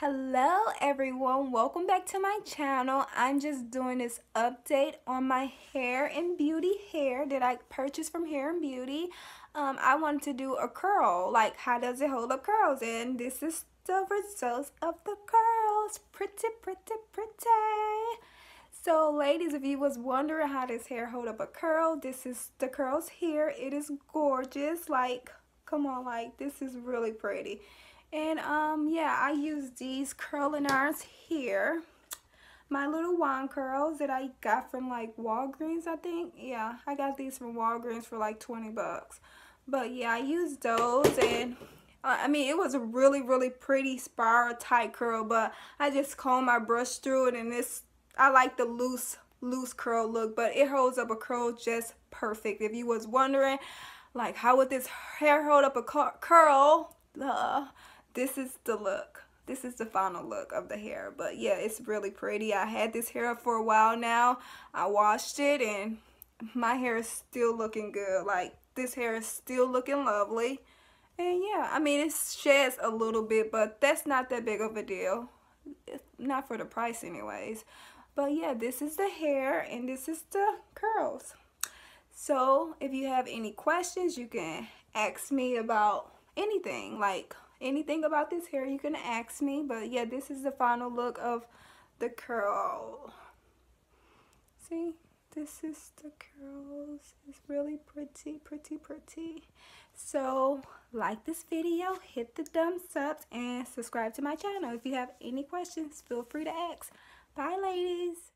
Hello everyone, welcome back to my channel. I'm just doing this update on my Hairinbeauty hair that I purchased from Hairinbeauty. I wanted to do a curl, like how does it hold up curls, and this is the results of the curls. Pretty, pretty, pretty. So ladies, if you was wondering how this hair hold up a curl, this is the curls here. It is gorgeous, like come on, like this is really pretty. And yeah, I use these curling irons here, my little wand curls that I got from like Walgreens, I think. Yeah, I got these from Walgreens for like 20 bucks. But yeah, I used those, and I mean it was a really pretty spiral tight curl, but I just combed my brush through it, and I like the loose curl look, but it holds up a curl just perfect. If you was wondering like how would this hair hold up a curl, this is the look. This is the final look of the hair. But yeah, it's really pretty. I had this hair for a while now. I washed it and my hair is still looking good. Like this hair is still looking lovely. And yeah, I mean it sheds a little bit, but that's not that big of a deal. Not for the price anyways. But yeah, this is the hair and this is the curls. So if you have any questions, you can ask me about anything, like anything about this hair you can ask me. But yeah, this is the final look of the curl. See, this is the curls. It's really pretty. So like this video, hit the thumbs up, and subscribe to my channel. If you have any questions, feel free to ask. Bye ladies.